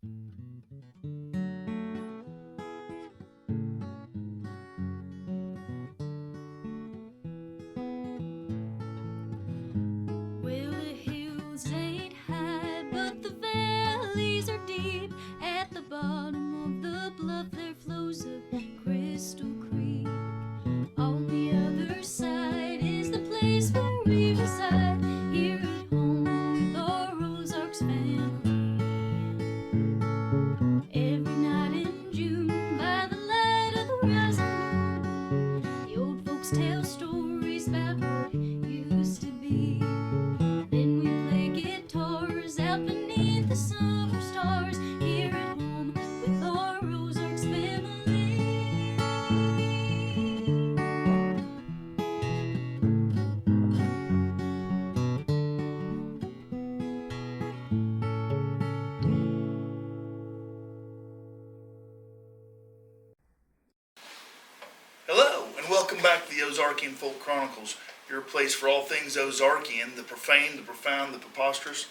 Well, the hills ain't high, but the valleys are deep. At the bottom of the bluff there flows a crystal creek. On the other side is the place where we reside, here at home with our Ozarks family. Every night in June, by the light of the rising moon, the old folks tell stories about what used to be. Then we play guitars out beneath the summer stars, here at home with our Ozarks family. Hello, and welcome back to the Ozarkian Folk Chronicles, your place for all things Ozarkian, the profane, the profound, the preposterous,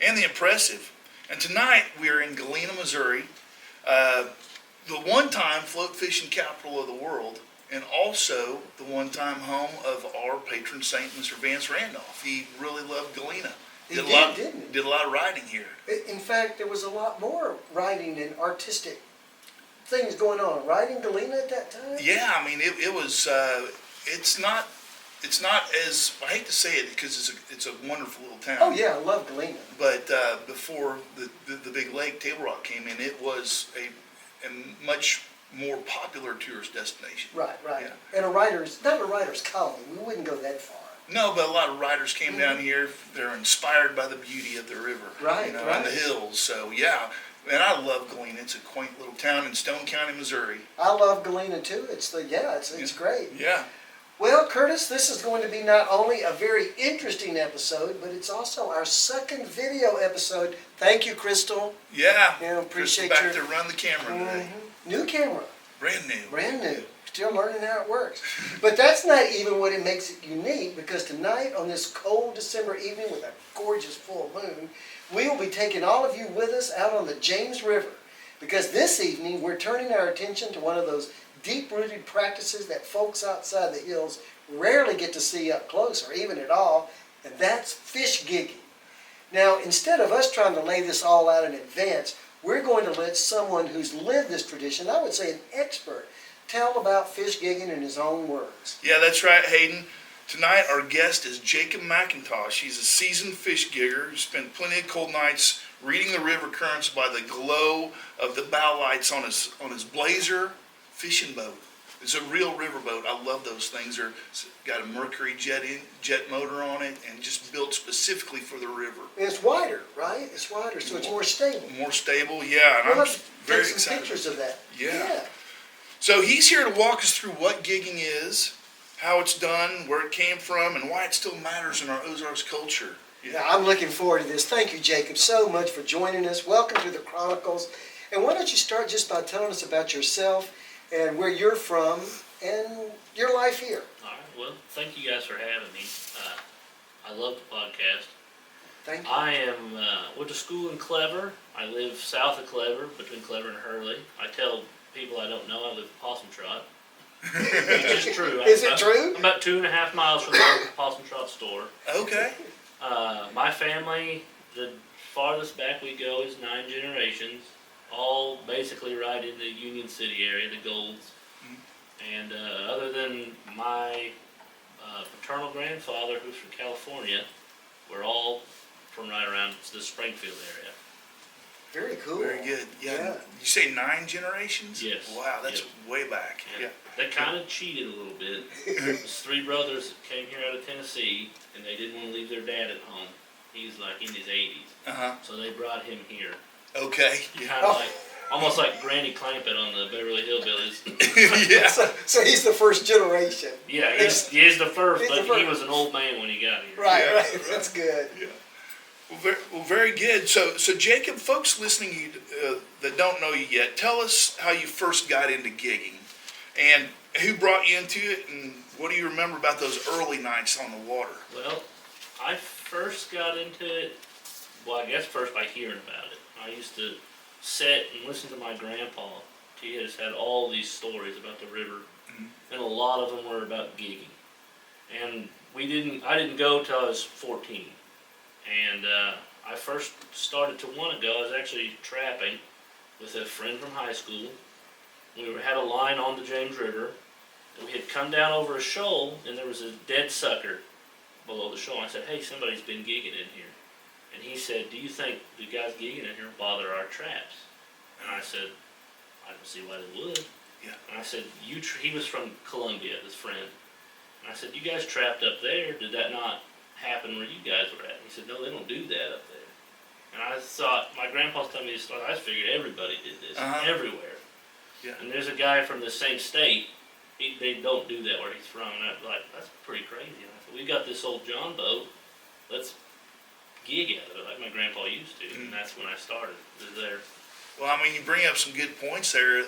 and the impressive. And tonight we are in Galena, Missouri, the one-time float fishing capital of the world, and also the one-time home of our patron saint, Mr. Vance Randolph. He really loved Galena. He didn't he? Did a lot of riding here. In fact, there was a lot more writing and artistic things going on. Right in Galena at that time? Yeah, I mean, it was, it's not as, I hate to say it because it's a wonderful little town. Oh yeah, I love Galena. But before the big lake, Table Rock, came in, it was a much more popular tourist destination. Right. Yeah. And not a writer's colony. We wouldn't go that far. No, but a lot of riders came down here. They're inspired by the beauty of the river. Right. And the hills. So yeah, and I love Galena. It's a quaint little town in Stone County, Missouri. I love Galena too. It's great. Yeah. Well, Curtis, this is going to be not only a very interesting episode, but it's also our second video episode. Thank you, Crystal. Yeah. Appreciate Crystal back to run the camera today. New camera. Brand new. Brand new. Still learning how it works. But that's not even what it makes it unique, because tonight on this cold December evening with a gorgeous full moon, we will be taking all of you with us out on the James River. Because this evening we're turning our attention to one of those deep-rooted practices that folks outside the hills rarely get to see up close or even at all, and that's fish gigging. Now, instead of us trying to lay this all out in advance, we're going to let someone who's lived this tradition, I would say an expert, tell about fish gigging in his own words. Yeah, that's right, Hayden. Tonight our guest is Jacob McIntosh. He's a seasoned fish gigger who spent plenty of cold nights reading the river currents by the glow of the bow lights on his Blazer fishing boat. It's a real riverboat. I love those things. They're got a Mercury jet motor on it and just built specifically for the river. And it's wider, right? It's wider, so it's more stable. More stable, yeah. And We'll I'm very take some excited. pictures of that. Yeah. So he's here to walk us through what gigging is, how it's done, where it came from, and why it still matters in our Ozarks culture. Yeah, I'm looking forward to this. Thank you, Jacob, so much for joining us. Welcome to the Chronicles. And why don't you start just by telling us about yourself and where you're from and your life here. All right. Well, thank you guys for having me. I love the podcast. Thank you. I went to school in Clever. I live south of Clever, between Clever and Hurley. I tell people I don't know I live in Possum Trot. Which is true. Is it true? I'm about 2.5 miles from the local Possum Trot store. Okay. My family, the farthest back we go is 9 generations, all basically right in the Union City area, the Golds. And other than my paternal grandfather, who's from California, we're all from right around the Springfield area. Very cool. Very good. Yeah. You say 9 generations? Yes. Wow, that's Yep. way back. Yeah. They kind of cheated a little bit. There's 3 brothers that came here out of Tennessee, and they didn't want to leave their dad at home. He's like in his 80s. Uh-huh. So they brought him here. Okay. Kind of like, almost like Granny Clampett on the Beverly Hillbillies. Yeah. So he's the first generation. Yeah, he is the first, He's but the first. he was an old man when he got here. Right, Yeah, right. right. That's good. Yeah. Well, very good. So Jacob, folks listening that don't know you yet, tell us how you first got into gigging, and who brought you into it, and what do you remember about those early nights on the water? Well, I first got into it, well, I guess first by hearing about it. I used to sit and listen to my grandpa. He has had all these stories about the river, and a lot of them were about gigging. And I didn't go till I was 14. And I first started to want to go. I was actually trapping with a friend from high school. We had a line on the James River. And we had come down over a shoal, and there was a dead sucker below the shoal. And I said, hey, somebody's been gigging in here. And he said, do you think the guys gigging in here bother our traps? And I said, I don't see why they would. Yeah. And I said, he was from Columbia, this friend. And I said, you guys trapped up there, did that not happen where you guys were at? And he said, no, they don't do that up there. And I thought, my grandpa's telling me this story, I figured everybody did this, everywhere. Yeah. And there's a guy from the same state, they don't do that where he's from. And I was like, that's pretty crazy. And I said, we got this old John boat, let's gig out of it like my grandpa used to. And that's when I started there. Well, I mean, you bring up some good points there.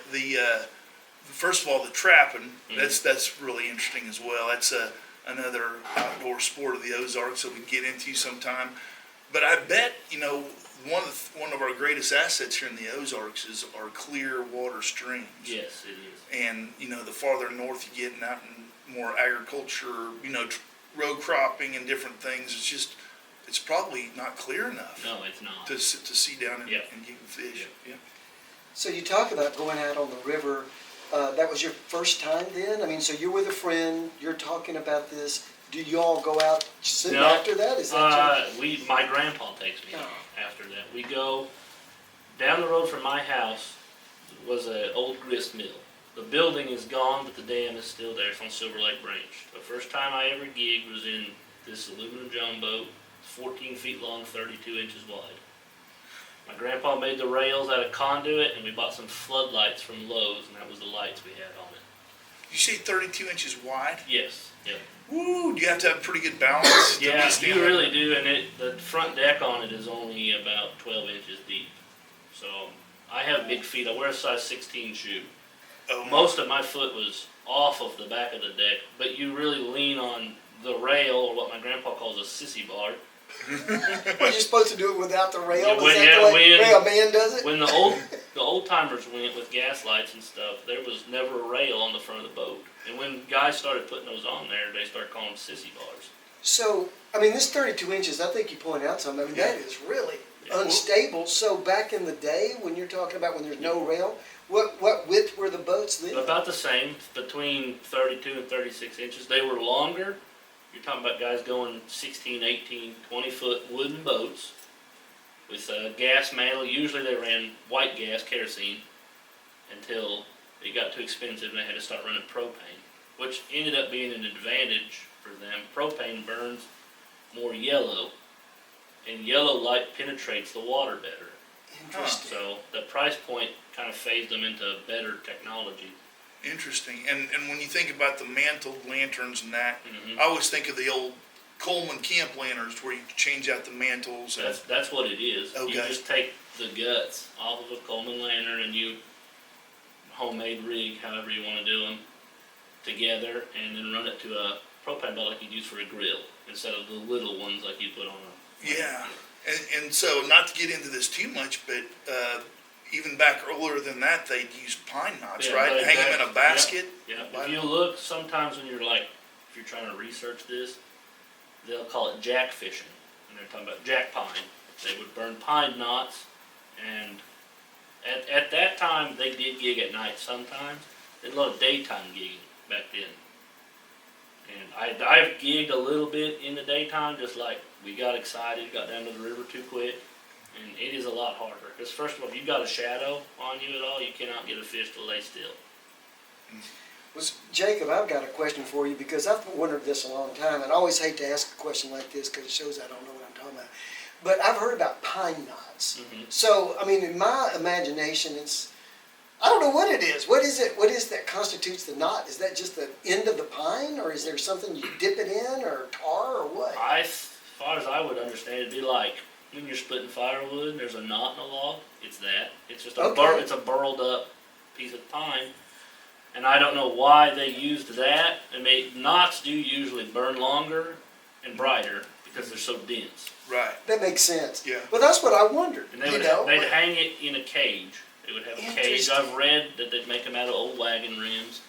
First of all, the trapping, that's really interesting as well. That's another outdoor sport of the Ozarks that we can get into sometime. But I bet, one of our greatest assets here in the Ozarks is our clear water streams. Yes, it is. And, the farther north you get and out in more agriculture, row cropping and different things, it's probably not clear enough. No, it's not. To see down and get fish. Yeah. So you talk about going out on the river. That was your first time then? I mean, so you're with a friend, you're talking about this. Do you all go out soon after that? Is that my grandpa takes me after that. We go down the road from my house was an old grist mill. The building is gone, but the dam is still there. It's on Silver Lake Branch. The first time I ever gigged was in this aluminum John boat, 14 feet long, 32 inches wide. My grandpa made the rails out of conduit, and we bought some floodlights from Lowe's, and that was the lights we had on it. You say 32 inches wide? Yes. Yep. Woo! Do you have to have pretty good balance? Yeah, you really do, and the front deck on it is only about 12 inches deep. So I have big feet. I wear a size 16 shoe. Oh, most of my foot was off of the back of the deck, but you really lean on the rail, or what my grandpa calls a sissy bar. Well, you're supposed to do it without the rail? Yeah, Is that the way a man does it? When the old timers went with gas lights and stuff, there was never a rail on the front of the boat. And when guys started putting those on there, they started calling them sissy bars. So, I mean, this 32 inches, I think you pointed out something. I mean, that is really unstable. So back in the day, when you're talking about when there's no rail, what width were the boats then? About the same, between 32 and 36 inches. They were longer. You're talking about guys going 16, 18, 20-foot wooden boats with gas mantle. Usually they ran white gas, kerosene, until it got too expensive and they had to start running propane, which ended up being an advantage for them. Propane burns more yellow, and yellow light penetrates the water better. Interesting. So the price point kind of phased them into better technology. Interesting. And when you think about the mantled lanterns and that, I always think of the old Coleman camp lanterns where you change out the mantles. And that's what it is. Okay. You just take the guts off of a Coleman lantern and you homemade rig, however you want to do them, together, and then run it to a propane belt like you'd use for a grill instead of the little ones like you put on a. Yeah. And so, not to get into this too much, but even back earlier than that, they'd use pine knots, right? Hang them in a basket. Yeah. If you look, sometimes when you're if you're trying to research this, they'll call it jack fishing, and they're talking about jack pine. They would burn pine knots, and at that time they did gig at night sometimes. They did a lot of daytime gigging back then. And I've gigged a little bit in the daytime, just like we got excited, got down to the river too quick. And it is a lot harder, because first of all, if you've got a shadow on you at all, you cannot get a fish to lay still. Well, Jacob, I've got a question for you, because I've wondered this a long time, and I always hate to ask a question like this because it shows I don't know what I'm talking about. But I've heard about pine knots. So, I mean, in my imagination, I don't know what it is. What is it? What is that constitutes the knot? Is that just the end of the pine, or is there something you dip it in, or tar, or what? As far as I would understand, it'd be like when you're splitting firewood and there's a knot in a log. It's that. It's just it's a burled up piece of pine. And I don't know why they used that. I mean, knots do usually burn longer and brighter because they're so dense. Right. That makes sense. Yeah. Well, that's what I wondered. And they you would know? they'd hang it in a cage. They would have a cage. Interesting. I've read that they'd make them out of old wagon rims,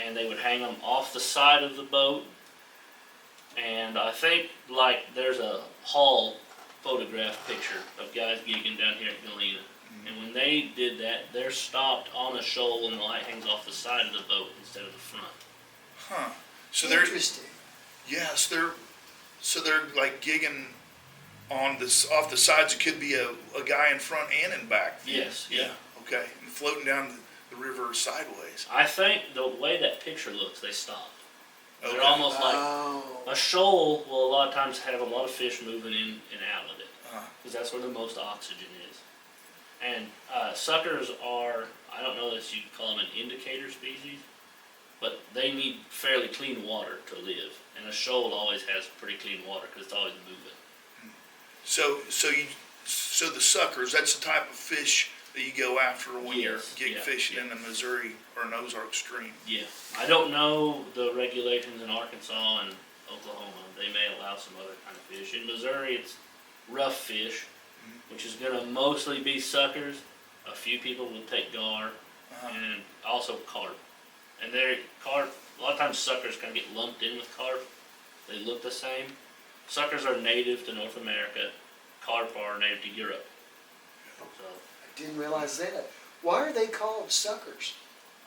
and they would hang them off the side of the boat. And I think like there's a Hall photograph picture of guys gigging down here at Galena. And when they did that, they're stopped on a shoal and the light hangs off the side of the boat instead of the front. Huh. So they're Interesting. yes, they're like gigging on this off the sides. It could be a guy in front and in back. Yes, Yeah. Okay. And floating down the river sideways. I think the way that picture looks, they stopped. Okay. They're almost like Oh. a shoal will a lot of times have a lot of fish moving in and out of it Uh-huh. because that's where the most oxygen is. And suckers are, I don't know if you call them an indicator species, but they need fairly clean water to live. And a shoal always has pretty clean water because it's always moving. So the suckers, that's the type of fish that you go after when you're Yes, gig yeah, fishing yeah. in the Missouri or an Ozark stream. Yeah, I don't know the regulations in Arkansas and Oklahoma. They may allow some other kind of fish. In Missouri, it's rough fish, which is going to mostly be suckers. A few people will take gar Uh-huh. and also carp. And carp, a lot of times suckers kind of get lumped in with carp. They look the same. Suckers are native to North America. Carp are native to Europe. So I didn't realize that. Why are they called suckers?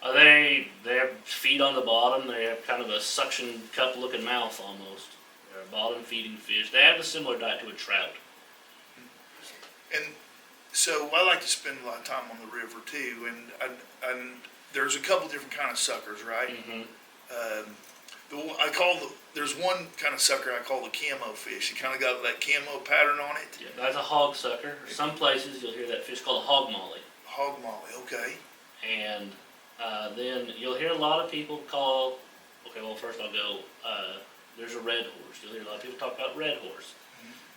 they have feet on the bottom. They have kind of a suction cup looking mouth almost. They're a bottom feeding fish. They have a similar diet to a trout. And so I like to spend a lot of time on the river too, and there's a couple different kind of suckers, right? Mm-hmm. There's one kind of sucker I call the camo fish. It kind of got that camo pattern on it. Yeah, that's a hog sucker. Some places you'll hear that fish called a hog molly. Hog molly, okay. And then you'll hear a lot of people call, okay, well first I'll go, there's a red horse. You'll hear a lot of people talk about red horse.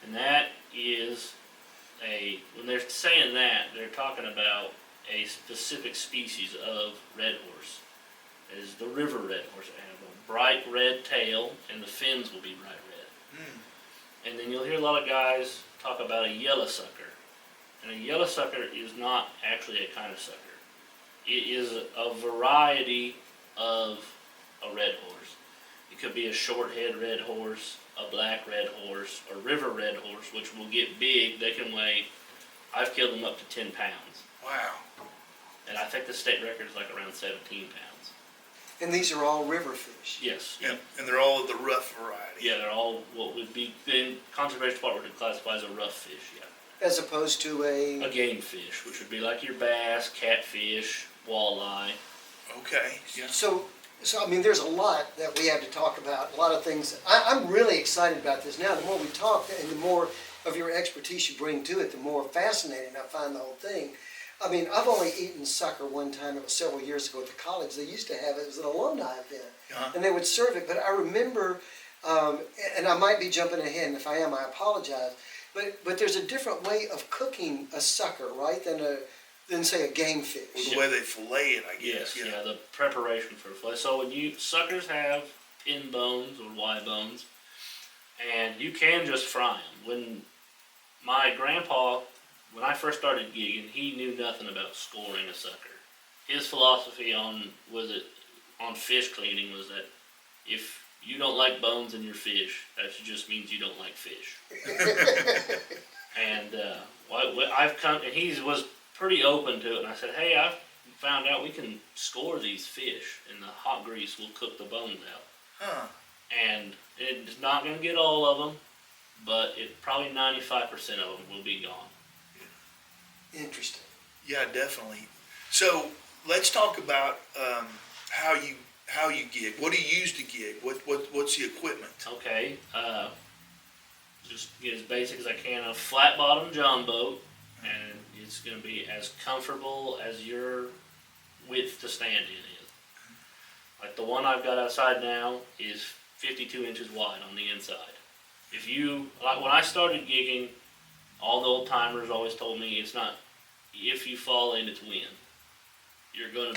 And that is when they're saying that, they're talking about a specific species of red horse. It is the river red horse. It has a bright red tail and the fins will be bright red. And then you'll hear a lot of guys talk about a yellow sucker. And a yellow sucker is not actually a kind of sucker. It is a variety of a red horse. It could be a short-head red horse, a black red horse, a river red horse, which will get big. They can weigh, I've killed them up to 10 pounds. Wow. And I think the state record is like around 17 pounds. And these are all river fish. Yes. And they're all of the rough variety. Yeah, they're all what would be, in conservation department would classify as a rough fish, yeah. As opposed to A game fish, which would be like your bass, catfish, walleye. Okay. Yeah. So I mean, there's a lot that we have to talk about, a lot of things. I'm really excited about this now. The more we talk and the more of your expertise you bring to it, the more fascinating I find the whole thing. I mean, I've only eaten sucker one time. It was several years ago at the college. They used to have it. It was an alumni event. Uh-huh. And they would serve it. But I remember, and I might be jumping ahead, and if I am, I apologize. But there's a different way of cooking a sucker, right, than say a game fish. Well, the way they fillet it, I guess. Yes, yeah, the preparation for fillet. So when suckers have pin bones or Y bones, and you can just fry them. When my grandpa, when I first started gigging, he knew nothing about scoring a sucker. His philosophy on fish cleaning was that if you don't like bones in your fish, that just means you don't like fish. And I've come, and he was pretty open to it. And I said, hey, I've found out we can score these fish, and the hot grease will cook the bones out. Huh. And it's not going to get all of them, but probably 95% of them will be gone. Interesting. Yeah, definitely. So let's talk about how you gig. What do you use to gig? What's the equipment? Okay, just get as basic as I can. A flat bottom john boat, and it's going to be as comfortable as your width to stand in is. Like the one I've got outside now is 52 inches wide on the inside. When I started gigging, all the old timers always told me it's not if you fall in, it's when. you're gonna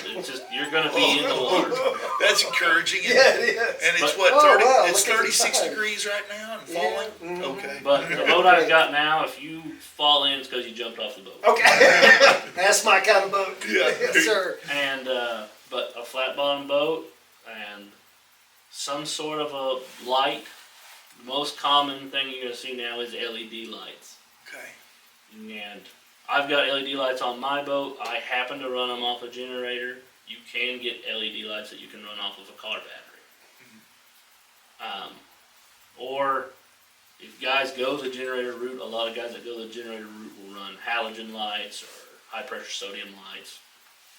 be in the water. That's encouraging. Yeah, it is. And it's But- what, Oh, 30, wow, it's look at the 36 time. degrees right now and Yeah, falling? mhm. Okay. But the boat I've got now, if you fall in, it's because you jumped off the boat. Okay. That's my kind of boat. Yeah. Yes, sir. And but a flat bottom boat and some sort of a light. The most common thing you're gonna see now is LED lights. Okay. And I've got LED lights on my boat. I happen to run them off a generator. You can get LED lights that you can run off of a car battery. Or if guys go the generator route, a lot of guys that go the generator route will run halogen lights or high pressure sodium lights,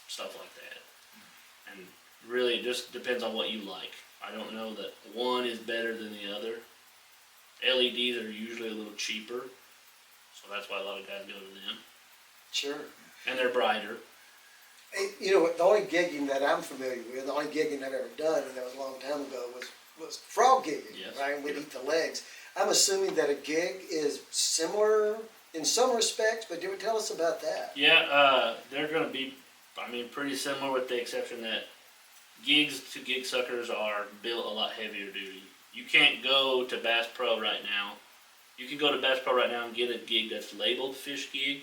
stuff like that. And really it just depends on what you like. I don't know that one is better than the other. LEDs are usually a little cheaper, so that's why a lot of guys go to them. Sure. And they're brighter. Hey, you know, the only gigging that I'm familiar with, the only gigging I've ever done, and that was a long time ago, was frog gigging, Yes. right? We'd eat the legs. I'm assuming that a gig is similar in some respects, but do tell us about that. Yeah, they're going to be, pretty similar with the exception that gigs to gig suckers are built a lot heavier duty. You can't go to Bass Pro right now. You can go to Bass Pro right now and get a gig that's labeled fish gig,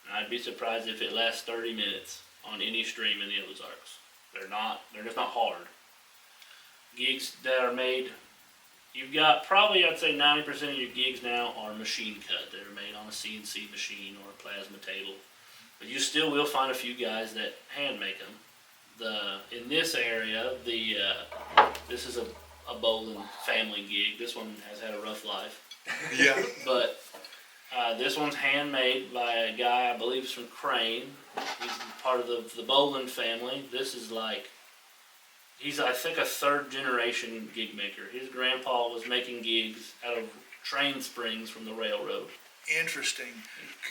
and I'd be surprised if it lasts 30 minutes on any stream in the Ozarks. They're just not hard. Gigs that are made, you've got probably, I'd say 90% of your gigs now are machine cut. They're made on a CNC machine or a plasma table. But you still will find a few guys that hand make them. In this area, this is a bowling family gig. This one has had a rough life. Yeah. But this one's handmade by a guy, I believe, is from Crane. He's part of the Boland family. This is he's, I think, a third generation gig maker. His grandpa was making gigs out of train springs from the railroad. Interesting.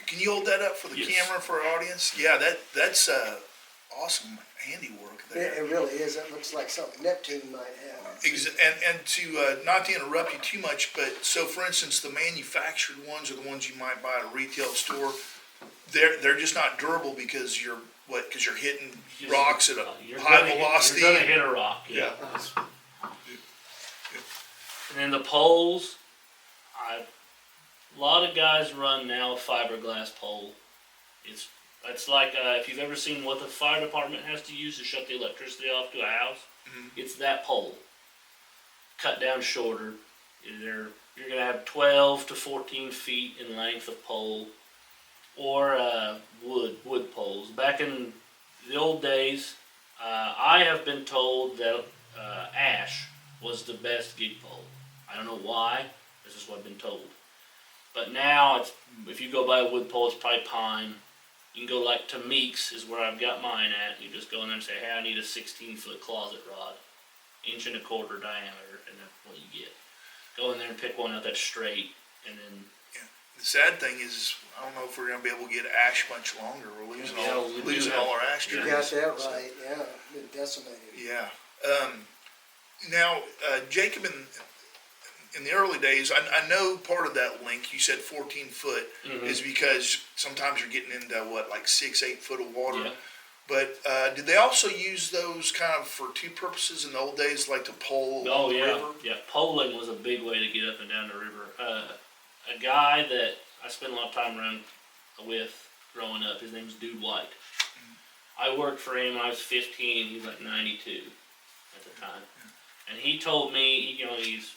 Can you hold that up for the Yes. camera for our audience? Yeah, that's awesome handiwork there. It really is. That looks like something Neptune might have. And to not to interrupt you too much, but so for instance, the manufactured ones are the ones you might buy at a retail store. They're just not durable because you're hitting rocks at a high velocity. You're gonna hit a rock. Yeah. And then the poles, a lot of guys run now a fiberglass pole. It's like if you've ever seen what the fire department has to use to shut the electricity off to a house, it's that pole. Cut down shorter. You're going to have 12 to 14 feet in length of pole, or wood poles. Back in the old days, I have been told that ash was the best gig pole. I don't know why. This is what I've been told. But now, if you go buy a wood pole, it's probably pine. You can go to Meeks is where I've got mine at. You just go in there and say, hey, I need a 16-foot closet rod, 1.25 inch diameter, and that's what you get. Go in there and pick one out that's straight, and then... Yeah. The sad thing is, I don't know if we're going to be able to get ash much longer. We're losing all our ash You trees. got that right, yeah. Been decimated. Yeah. Now, Jacob, in the early days, I know part of that link, you said 14 foot, is because sometimes you're getting into 6-8 foot of water. Yeah. But did they also use those kind of for two purposes in the old days, like to pole Oh, the yeah. river? Yeah, poling was a big way to get up and down the river. A guy that I spent a lot of time around with growing up, his name's Dude White. I worked for him when I was 15, he was 92 at the time. And he told me,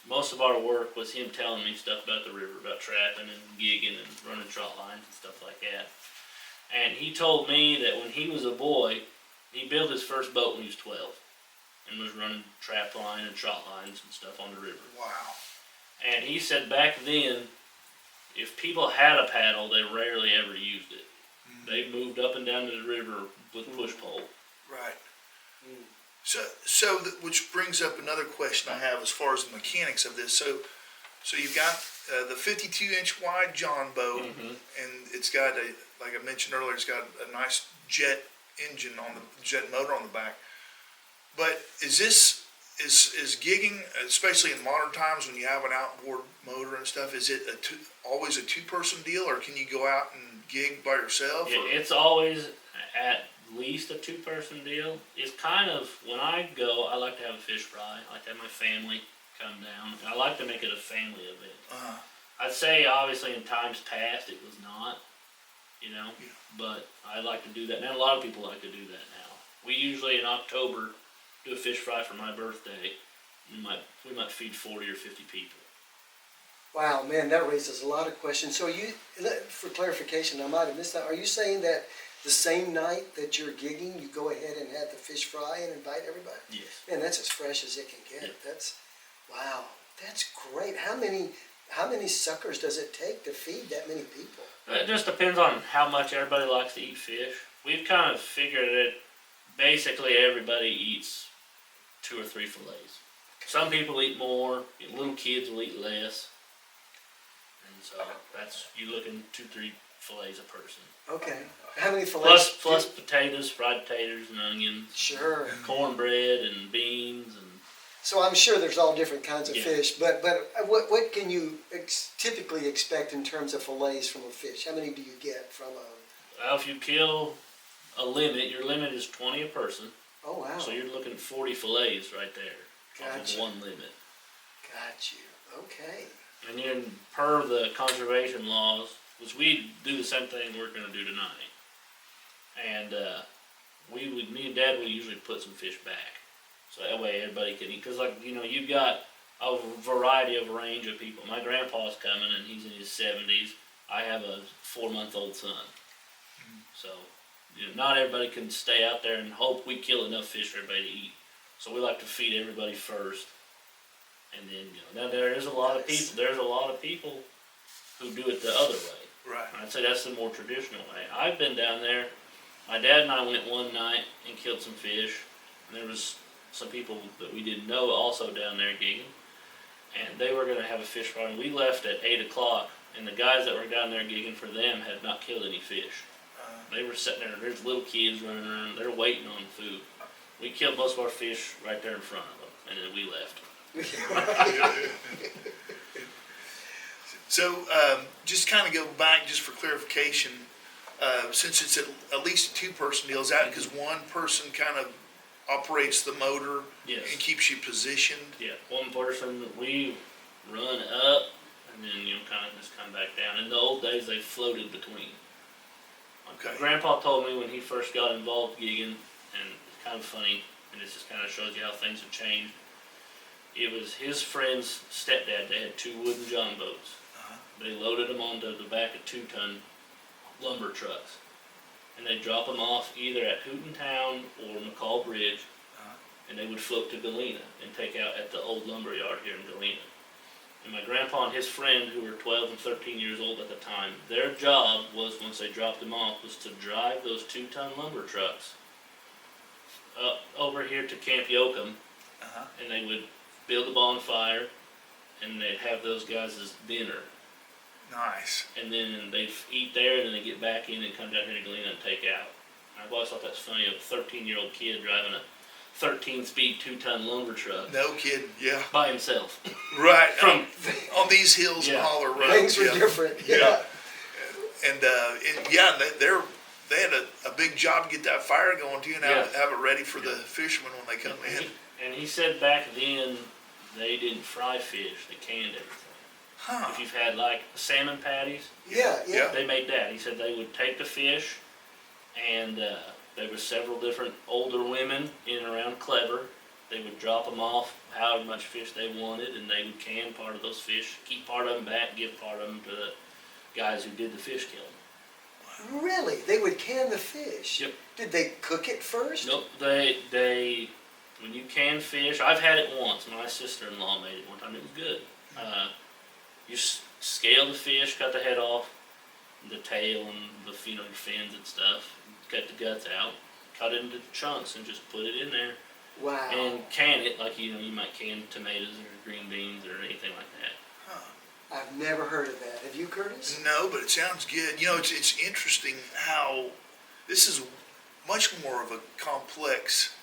most of our work was him telling me stuff about the river, about trapping and gigging and running trot lines and stuff like that. And he told me that when he was a boy, he built his first boat when he was 12 and was running trap line and trot lines and stuff on the river. Wow. And he said back then, if people had a paddle, they rarely ever used it. They moved up and down to the river with push pole. Right. So which brings up another question I have as far as the mechanics of this. So you've got the 52-inch wide John boat, and it's got like I mentioned earlier, it's got a nice jet engine jet motor on the back. But is gigging, especially in modern times when you have an outboard motor and stuff, is it always a two-person deal, or can you go out and gig by yourself? It's always at least a 2-person deal. It's kind of, when I go, I like to have a fish fry. I like to have my family come down. I like to make it a family event. I'd say, obviously, in times past, it was not, but I like to do that. And a lot of people like to do that now. We usually, in October, do a fish fry for my birthday. We might feed 40 or 50 people. Wow, man, that raises a lot of questions. So for clarification, I might have missed that. Are you saying that the same night that you're gigging, you go ahead and have the fish fry and invite everybody? Yes. Man, that's as fresh as it can get. Yep. Wow, that's great. How many suckers does it take to feed that many people? It just depends on how much everybody likes to eat fish. We've kind of figured that basically everybody eats 2 or 3 fillets. Some people eat more, little kids will eat less. And so you're looking 2-3 fillets a person. Okay. How many fillets? Plus potatoes, fried potatoes and onions. Sure. Cornbread and beans and. So I'm sure there's all different kinds of Yeah. fish, but what can you typically expect in terms of fillets from a fish? How many do you get from a? Well, if you kill a limit, your limit is 20 a person. Oh wow. So you're looking at 40 fillets right there. Off Gotcha. of one limit. Got you. Okay. And then per the conservation laws, which we do the same thing we're going to do tonight. And me and Dad will usually put some fish back. So that way everybody can eat. Because you've got a variety of range of people. My grandpa's coming and he's in his 70s. I have a 4-month-old son. So, not everybody can stay out there and hope we kill enough fish for everybody to eat. So we like to feed everybody first. And then, now there is a lot of people. There's a lot of people who do it the other way. Right. I'd say that's the more traditional way. I've been down there. My dad and I went one night and killed some fish. And there was some people that we didn't know also down there gigging. And they were going to have a fish fry. And we left at 8 o'clock. And the guys that were down there gigging for them had not killed any fish. They were sitting there. There's little kids running around. They're waiting on food. We killed most of our fish right there in front of them. And then we left. So, just kind of go back just for clarification, since it's at least a 2-person deal, is that because one person kind of operates the motor Yes. and keeps you positioned? Yeah, one person, we run up and then, kind of just come back down. In the old days, they floated between. Okay. Grandpa told me when he first got involved gigging, and it's kind of funny, and it just kind of shows you how things have changed. It was his friend's stepdad. They had 2 wooden john boats. They loaded them onto the back of 2-ton lumber trucks. And they'd drop them off either at Hootentown or McCall Bridge. And they would float to Galena and take out at the old lumber yard here in Galena. And my grandpa and his friend, who were 12 and 13 years old at the time, their job was, once they dropped them off, was to drive those 2-ton lumber trucks up over here to Camp Yoakum. And they would build a bonfire, and they'd have those guys as dinner. Nice. And then they'd eat there, and then they get back in and come down here to Galena and take out. I've always thought that's funny, a 13-year-old kid driving a 13-speed 2-ton lumber truck. No kidding, yeah. By himself. Right. From on these hills and holler roads. Things were different. Yeah. And they had a big job to get that fire going too, and have it ready for the fishermen when they come in. And he said back then they didn't fry fish; they canned everything. If you've had like salmon patties, Yeah. they made that. He said they would take the fish, and there were several different older women in and around Clever. They would drop them off, however much fish they wanted, and they would can part of those fish, keep part of them back, give part of them to the guys who did the fish killing. Really? They would can the fish? Yep. Did they cook it first? Nope. They when you can fish, I've had it once. My sister-in-law made it one time. It was good. You scale the fish, cut the head off, the tail and the your fins and stuff. Cut the guts out, cut it into chunks, and just put it in there. Wow. And can it like you might can tomatoes or green beans or anything like that. I've never heard of that. Have you, Curtis? No, but it sounds good. It's interesting how this is much more of a complex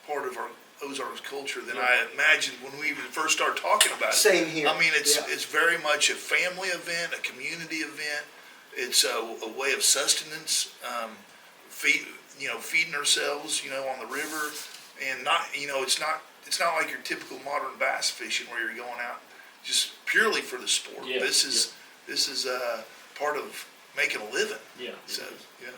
part of our Ozarks culture than I imagined when we even first started talking about it. Same here. I mean, it's very much a family event, a community event. It's a way of sustenance feeding ourselves, on the river, and not, it's not like your typical modern bass fishing where you're going out just purely for the sport. Yeah, This is part of making a living. Yeah. So, yeah.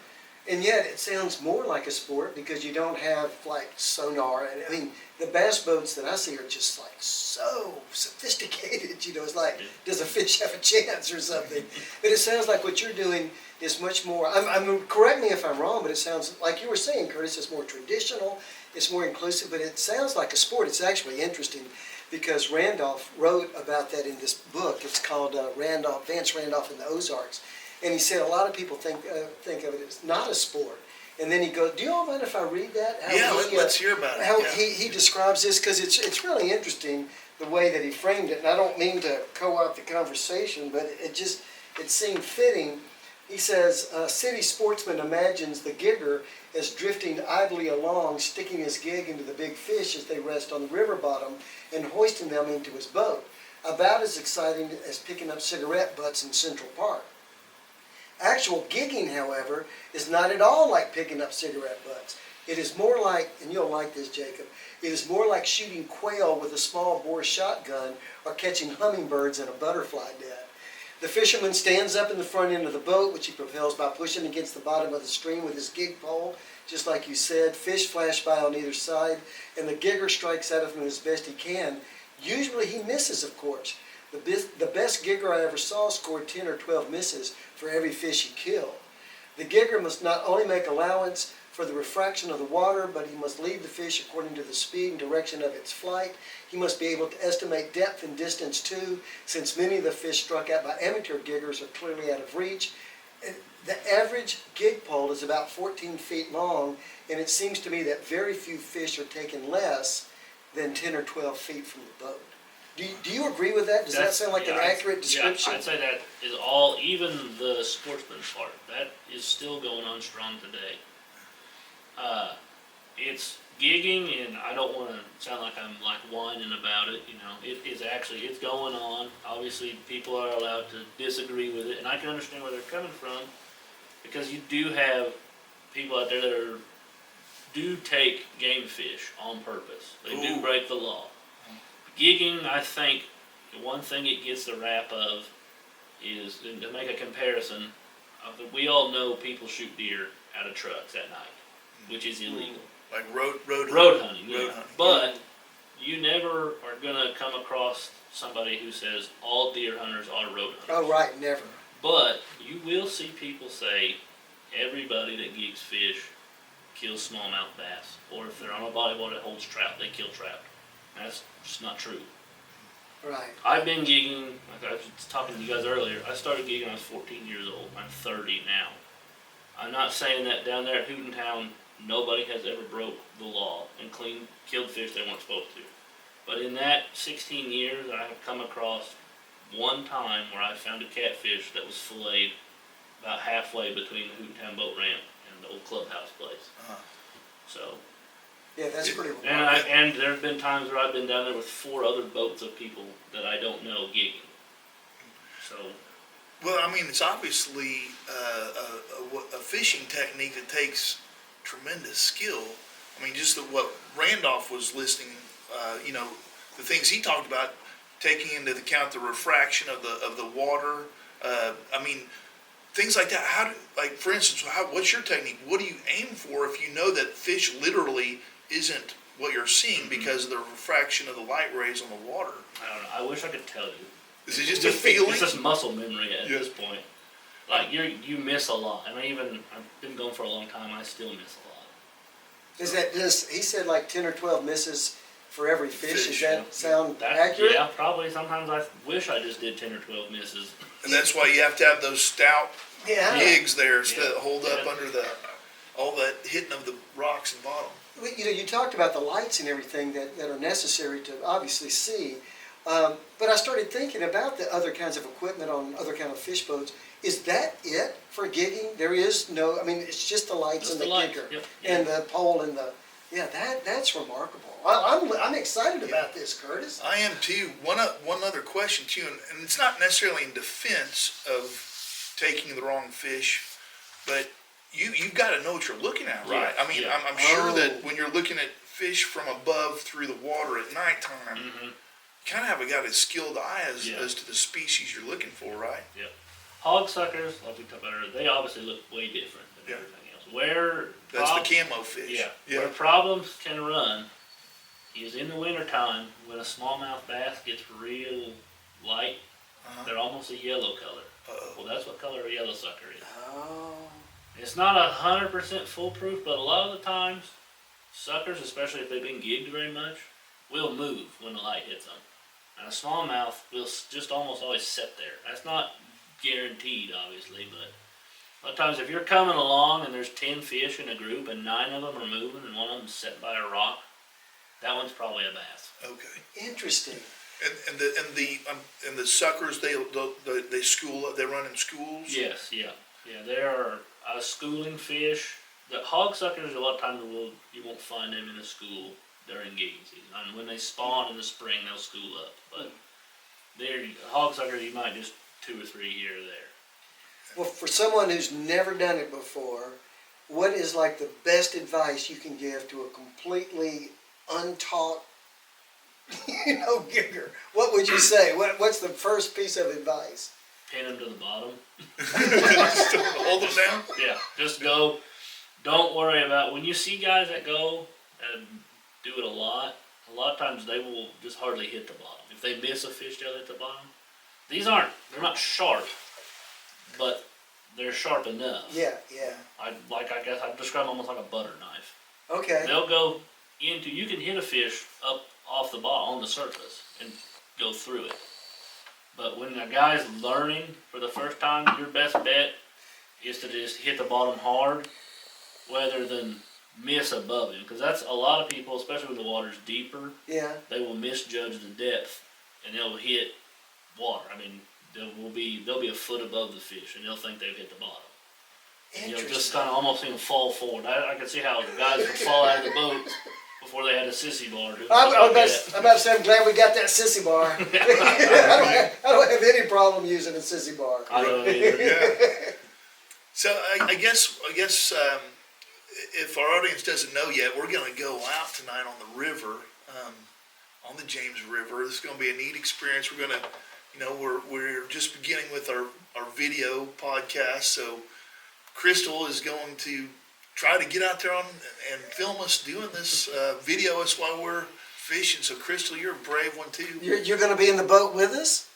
And yet it sounds more like a sport because you don't have like sonar. And I mean, the bass boats that I see are just like so sophisticated. It's like, does a fish have a chance or something? But it sounds like what you're doing is much more, correct me if I'm wrong, but it sounds like you were saying, Curtis, it's more traditional, it's more inclusive, but it sounds like a sport. It's actually interesting because Randolph wrote about that in this book. It's called Vance Randolph in the Ozarks. And he said a lot of people think of it as not a sport. And then he goes, do you all mind if I read that? Let's hear about it. How Yeah. he describes this, because it's really interesting the way that he framed it. And I don't mean to co-opt the conversation, but it seemed fitting. He says, a city sportsman imagines the gigger as drifting idly along, sticking his gig into the big fish as they rest on the river bottom and hoisting them into his boat. About as exciting as picking up cigarette butts in Central Park. Actual gigging, however, is not at all like picking up cigarette butts. It is more like, and you'll like this, Jacob, it is more like shooting quail with a small bore shotgun or catching hummingbirds in a butterfly net. The fisherman stands up in the front end of the boat, which he propels by pushing against the bottom of the stream with his gig pole, just like you said. Fish flash by on either side, and the gigger strikes at him as best he can. Usually he misses, of course. The best gigger I ever saw scored 10 or 12 misses for every fish he killed. The gigger must not only make allowance for the refraction of the water, but he must lead the fish according to the speed and direction of its flight. He must be able to estimate depth and distance too, since many of the fish struck out by amateur giggers are clearly out of reach. The average gig pole is about 14 feet long, and it seems to me that very few fish are taken less than 10 or 12 feet from the boat. Do you agree with that? Does that sound like an accurate description? Yeah, I'd say that is all, even the sportsman part, that is still going on strong today. It's gigging, and I don't want to sound like I'm like whining about it, it's going on. Obviously, people are allowed to disagree with it, and I can understand where they're coming from, because you do have people out there that do take game fish on purpose. They do break the law. Gigging, I think, the one thing it gets the rap of is, and to make a comparison, we all know people shoot deer out of trucks at night, which is illegal. Like road hunting. Road hunting. But you never are going to come across somebody who says all deer hunters are road hunters. Oh, right, never. But you will see people say everybody that gigs fish kills smallmouth bass, or if they're on a body water that holds trout, they kill trout. That's just not true. Right. I've been gigging, like I was talking to you guys earlier, I started gigging when I was 14 years old. I'm 30 now. I'm not saying that down there at Hootentown, nobody has ever broke the law and killed fish they weren't supposed to. But in that 16 years, I have come across one time where I found a catfish that was filleted about halfway between the Hootentown boat ramp and the old clubhouse place. So. Yeah, that's pretty cool. And there have been times where I've been down there with 4 other boats of people that I don't know gigging. So. Well, it's obviously a fishing technique that takes tremendous skill. Just what Randolph was listing, the things he talked about, taking into account the refraction of the water. Things like that. For instance, what's your technique? What do you aim for if you know that fish literally isn't what you're seeing because of the refraction of the light rays on the water? I don't know. I wish I could tell you. Is it just a feeling? It's just muscle memory at this point. Like you miss a lot, and I've been going for a long time. I still miss a lot. Is that just? He said like 10 or 12 misses for every fish. Does that sound accurate? Yeah, probably. Sometimes I wish I just did 10 or 12 misses. And that's why you have to have those stout gigs there that hold up under all that hitting of the rocks and bottom. You talked about the lights and everything that are necessary to obviously see. But I started thinking about the other kinds of equipment on other kind of fish boats. Is that it for gigging? There is no, it's just the lights and the gigger and the pole and the, that's remarkable. I'm excited about this, Curtis. I am too. One other question too, and it's not necessarily in defense of taking the wrong fish, but you've got to know what you're looking at, right? Yeah, I mean, yeah. I'm sure that when you're looking at fish from above through the water at nighttime, you kind of have got a skilled eye as to the species you're looking for, right? Yep. Hog suckers, like we talked about earlier, they obviously look way different than everything else. That's the camo fish. Yeah. Where problems can run is in the wintertime when a smallmouth bass gets real light, they're almost a yellow color. Well, that's what color a yellow sucker is. Oh. It's not 100% foolproof, but a lot of the times, suckers, especially if they've been gigged very much, will move when the light hits them. And a smallmouth will just almost always sit there. That's not guaranteed, obviously, but a lot of times if you're coming along and there's 10 fish in a group and 9 of them are moving and one of them's sitting by a rock, that one's probably a bass. Okay. Interesting. And the suckers they school, they run in schools. Yes, yeah. They are a schooling fish. The hog suckers, a lot of times you won't find them in a school during gigging season. And when they spawn in the spring, they'll school up. But they're hog suckers, you might just 2 or 3 here or there. Well, for someone who's never done it before, what is like the best advice you can give to a completely untaught, gigger? What would you say? What's the first piece of advice? Pin them to the bottom. Just hold them down. Yeah, just go. Don't worry about when you see guys that go and do it a lot of times they will just hardly hit the bottom. If they miss a fish, they'll hit the bottom. They're not sharp, but they're sharp enough. Yeah. I guess I'd describe them almost like a butter knife. Okay. They'll go into, you can hit a fish up off the bottom on the surface and go through it. But when a guy's learning for the first time, your best bet is to just hit the bottom hard rather than miss above him. Because that's a lot of people, especially when the water's deeper, they will misjudge the depth and they'll hit water. I mean, they'll be a foot above the fish and they'll think they've hit the bottom. And you'll just kind of almost see them fall forward. I can see how the guys would fall out of the boat before they had a sissy bar. I'm about to say, I'm glad we got that sissy bar. I don't have any problem using a sissy bar. I don't either. Yeah. So I guess if our audience doesn't know yet, we're going to go out tonight on the river, on the James River. This is going to be a neat experience. We're going to, we're just beginning with our video podcast. So Crystal is going to try to get out there and film us doing this, video us while we're fishing. So Crystal, you're a brave one too. You're going to be in the boat with us?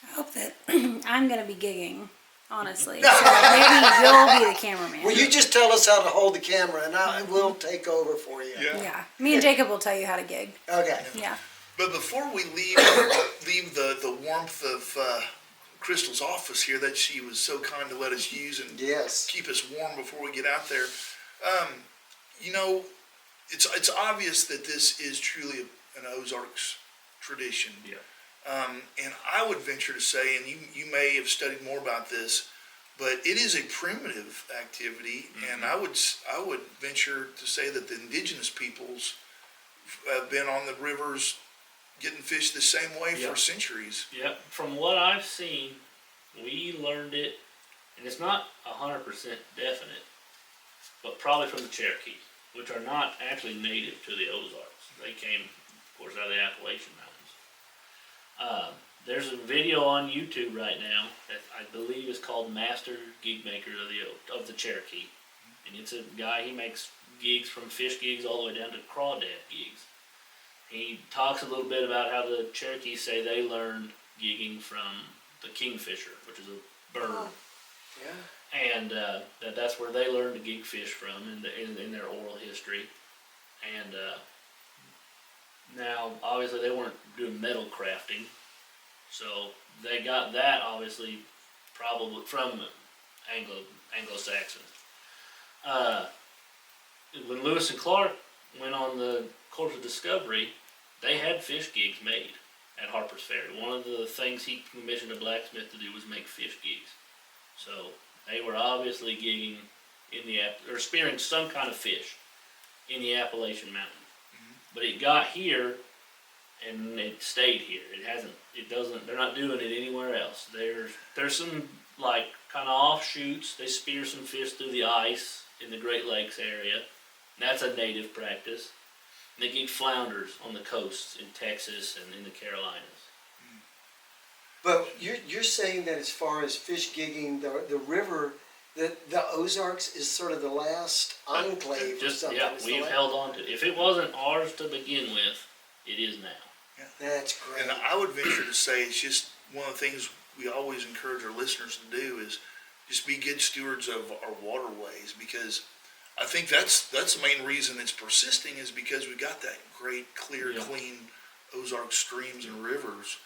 I hope that I'm going to be gigging, honestly. So maybe you'll be the cameraman. Well, you just tell us how to hold the camera and I will take over for you. Yeah. Me and Jacob will tell you how to gig. Okay. Yeah. But before we leave the warmth of Crystal's office here that she was so kind to let us use and keep us warm before we get out there, it's obvious that this is truly an Ozarks tradition. Yeah. And I would venture to say, and you may have studied more about this, but it is a primitive activity, and I would venture to say that the indigenous peoples have been on the rivers getting fish the same way for centuries. Yeah, from what I've seen, we learned it, and it's not 100% definite, but probably from the Cherokee, which are not actually native to the Ozarks. They came, of course, out of the Appalachian Mountains. There's a video on YouTube right now that I believe is called Master Gig Maker of the Cherokee, and it's a guy, he makes gigs from fish gigs all the way down to crawdad gigs. He talks a little bit about how the Cherokee say they learned gigging from the kingfisher, which is a bird. Oh. Yeah. And that's where they learned to gig fish from in their oral history. And now, obviously, they weren't doing metal crafting, so they got that, obviously, probably from Anglo-Saxons. When Lewis and Clark went on the course of discovery, they had fish gigs made at Harper's Ferry. One of the things he commissioned a blacksmith to do was make fish gigs. So they were obviously gigging or spearing some kind of fish in the Appalachian Mountains. But it got here and it stayed here. They're not doing it anywhere else. There's some like kind of offshoots. They spear some fish through the ice in the Great Lakes area. That's a native practice. And they gig flounders on the coasts in Texas and in the Carolinas. But you're saying that as far as fish gigging, the river, the Ozarks is sort of the last enclave or something. Yeah, It's the we've last- held on to it. If it wasn't ours to begin with, it is now. That's great. And I would venture to say it's just one of the things we always encourage our listeners to do is just be good stewards of our waterways, because I think that's the main reason it's persisting, is because we got that great, clear, clean Ozark streams and rivers.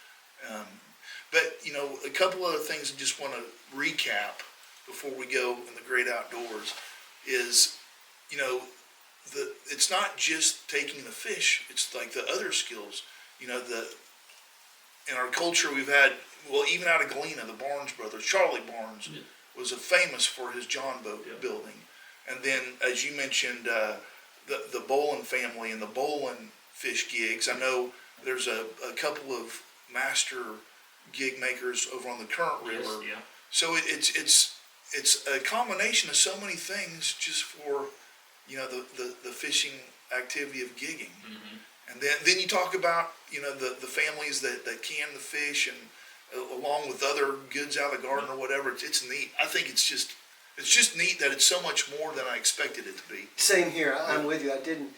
But, you know, a couple other things I just want to recap before we go in the great outdoors is, you know, it's not just taking the fish, it's like the other skills. You know, in our culture we've had, well, even out of Galena, the Barnes brothers, Charlie Barnes was famous for his John boat building. And then, as you mentioned, the Bolin family and the Bolin fish gigs. I know there's a couple of master gig makers over on the Current River. Yes, So it's a combination of so many things just for, you know, the fishing activity of gigging. Mm-hmm. And then you talk about, you know, the families that can the fish, and along with other goods out of the garden or whatever. It's neat. I think it's just neat that it's so much more than I expected it to be. Same here. I'm with you. I didn't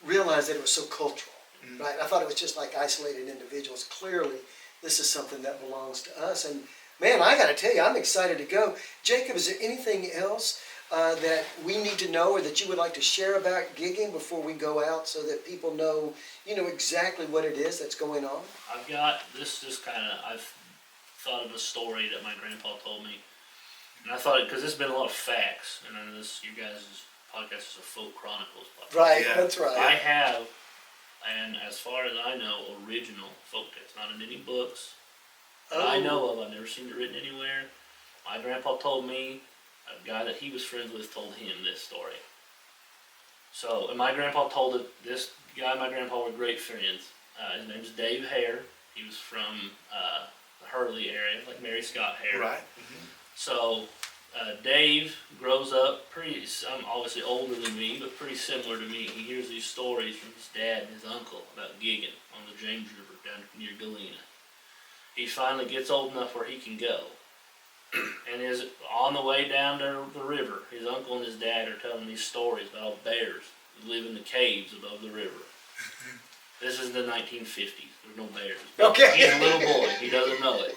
realize that it was so cultural. Right? I thought it was just like isolated individuals. Clearly, this is something that belongs to us. And man, I got to tell you, I'm excited to go. Jacob, is there anything else that we need to know or that you would like to share about gigging before we go out, so that people know, you know, exactly what it is that's going on? I've got this. Just kind of, I've thought of a story that my grandpa told me, and I thought, because there's been a lot of facts, and then this, you guys' podcast is a Folk Chronicles podcast. Right, Yeah. that's right. I have, and as far as I know, original folk tales, not in any books that I know of. I've never seen it written anywhere. My grandpa told me, a guy that he was friends with told him this story. So, and my grandpa told it, this guy and my grandpa were great friends. His name's Dave Hare. He was from the Hurley area, like Mary Scott Hare. Right. Mm-hmm. So, Dave grows up pretty, obviously older than me, but pretty similar to me. He hears these stories from his dad and his uncle about gigging on the James River down near Galena. He finally gets old enough where he can go. And is on the way down to the river, his uncle and his dad are telling these stories about bears who live in the caves above the river. This is the 1950s. There's no bears. Okay. He's a little boy. He doesn't know it.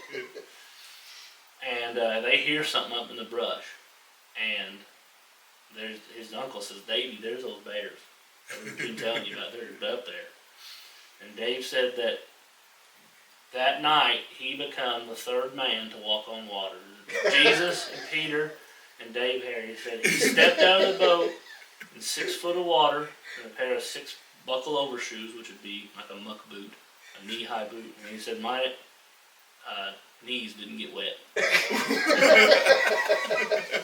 And they hear something up in the brush. And his uncle says, Davey, there's those bears that we've been telling you about. They're up there. And Dave said that night he became the third man to walk on water. Jesus and Peter and Dave Hare. He said he stepped out of the boat in 6 foot of water in a pair of 6 buckle overshoes, which would be like a muck boot, a knee-high boot. And he said, my knees didn't get wet.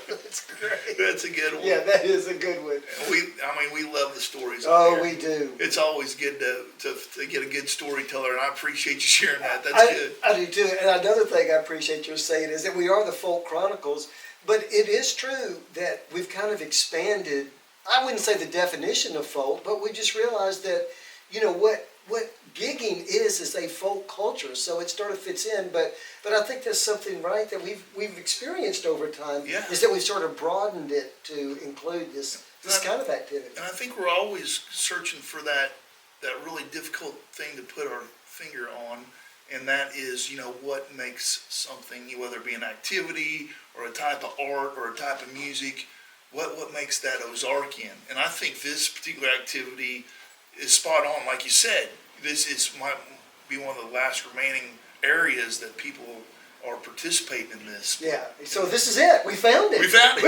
That's great. That's a good one. Yeah, that is a good one. We love the stories. Oh, we do. It's always good to get a good storyteller, and I appreciate you sharing that. That's good. I do too. And another thing I appreciate your saying is that we are the Folk Chronicles, but it is true that we've kind of expanded, I wouldn't say the definition of folk, but we just realized that, you know, what gigging is a folk culture, so it sort of fits in. But I think there's something right that we've experienced over time, is that we've sort of broadened it to include this kind of activity. And I think we're always searching for that really difficult thing to put our finger on, and that is, you know, what makes something, whether it be an activity or a type of art or a type of music, what makes that Ozarkian. And I think this particular activity is spot on. Like you said, this might be one of the last remaining areas that people are participating in this. Yeah, so this is it. We found it. We found it.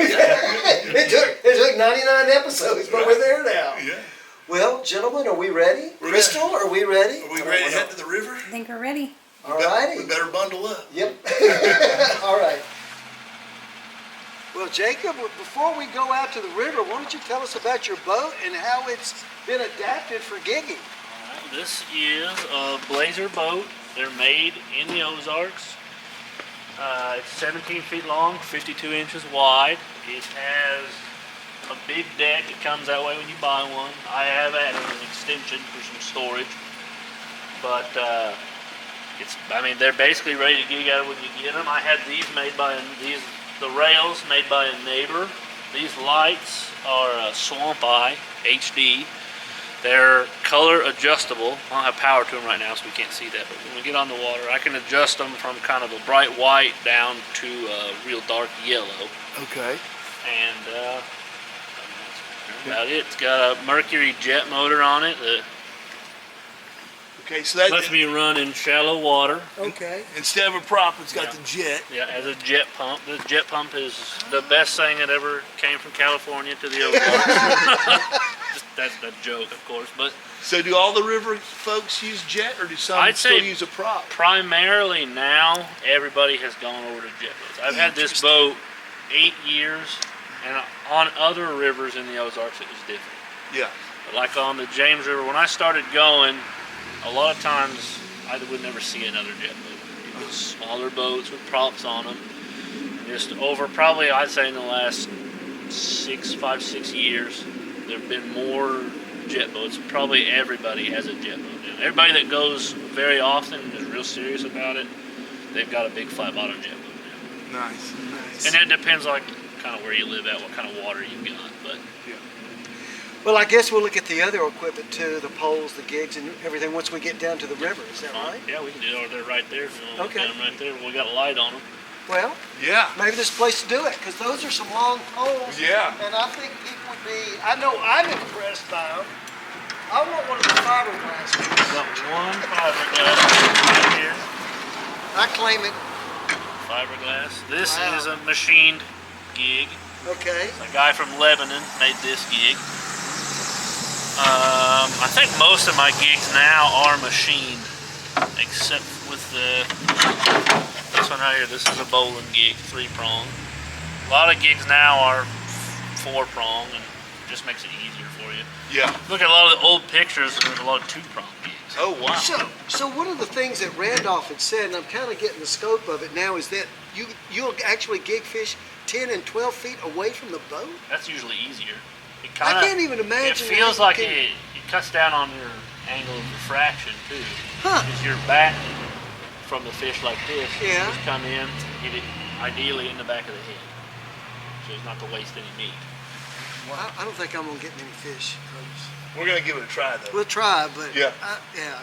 It took 99 episodes, but we're there now. Yeah. Well, gentlemen, are we ready? We're Crystal, are we ready? Are we ready to head to the river? I think we're ready. All righty. We better bundle up. Yep. All right. Well, Jacob, before we go out to the river, why don't you tell us about your boat and how it's been adapted for gigging? Alright, this is a Blazer boat. They're made in the Ozarks. It's 17 feet long, 52 inches wide. It has a big deck. It comes that way when you buy one. I have added an extension for some storage, but they're basically ready to gig out when you get them. I had these made by the rails made by a neighbor. These lights are Swamp Eye HD. They're color adjustable. I don't have power to them right now, so we can't see that. But when we get on the water, I can adjust them from kind of a bright white down to a real dark yellow. Okay. And that's about it. It's got a Mercury jet motor on it that Okay, so that lets me run in shallow water. Okay. instead of a prop, it's got Yeah. the jet. Yeah, as a jet pump. The jet pump is the best thing that ever came from California to the Ozarks. That's a joke, of course, but So do all the river folks use jet, or do some I'd still say use a prop? primarily now everybody has gone over to jet boats. I've had this boat 8 years, and on other rivers in the Ozarks it was different. Yeah. Like on the James River, when I started going, a lot of times I would never see another jet boat. It was smaller boats with props on them. Just over, probably I'd say in the last 5, 6 years, there have been more jet boats. Probably everybody has a jet boat now. Everybody that goes very often is real serious about it. They've got a big flat bottom jet boat now. Nice. Nice. And it depends like kind of where you live at, what kind of water you've got. But yeah. Well, I guess we'll look at the other equipment too, the poles, the gigs, and everything once we get down to the river. Is that right? yeah, we can do it. They're right there. Okay. Them right there. We got a light on them. Well, Yeah. maybe this place to do it, because those are some long poles. Yeah. And I think people would be, I know I'm impressed by them. I want one of the fiberglass ones. Got one fiberglass right here. I claim it. Fiberglass. This Wow. is a machined gig. Okay. A guy from Lebanon made this gig. I think most of my gigs now are machined, except with this one right here. This is a bowling gig, 3-prong. A lot of gigs now are 4-prong, and it just makes it easier for you. Yeah. Look at a lot of the old pictures, and there's a lot of 2-prong gigs. Oh wow. So one of the things that Randolph had said, and I'm kind of getting the scope of it now, is that you'll actually gig fish 10 and 12 feet away from the boat? That's usually easier. It I kinda, can't even imagine. It feels how you like can- it cuts down on your angle of refraction too. Huh. Because you're back from the fish like this. Yeah. You just come in, hit it ideally in the back of the head, so as not to waste any meat. I don't think I'm going to get many fish, Curtis. We're gonna give it a try though. We'll try, but Yeah. yeah.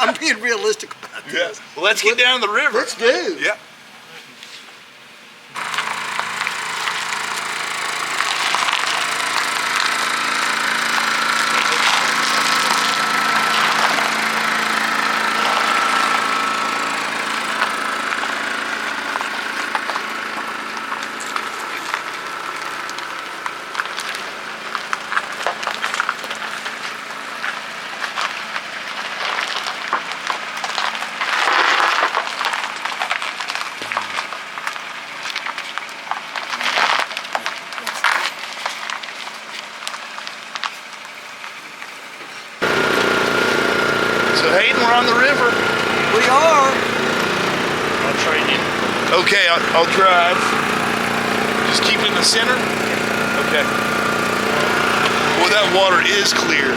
I'm being realistic about Yeah. this. Well, let's get down the river. Let's do. Yeah. So Hayden, we're on the river. We are. I'll trade you. Okay, I'll drive. Just keep it in the center. Okay. Well, that water is clear.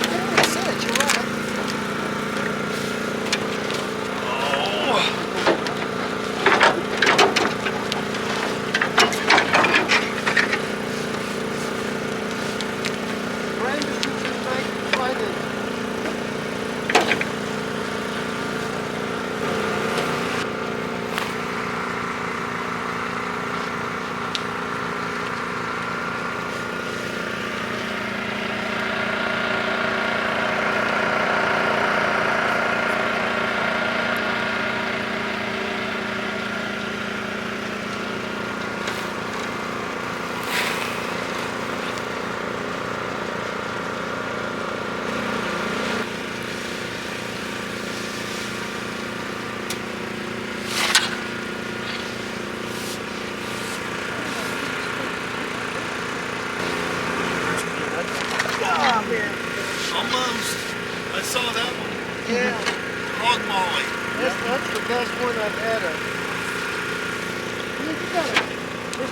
Yeah, I said, you're right. Brandon, you can find it.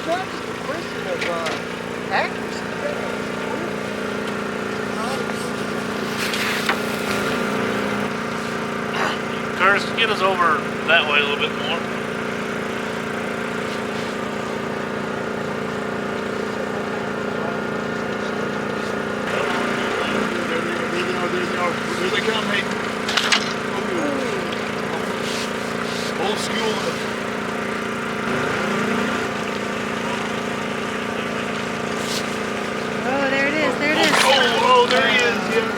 not just a question of accuracy. Curtis, get us over that way a little bit more. Here they come, Hayden. Old school. Oh, there it is. There it is. Oh, there he is. Yeah.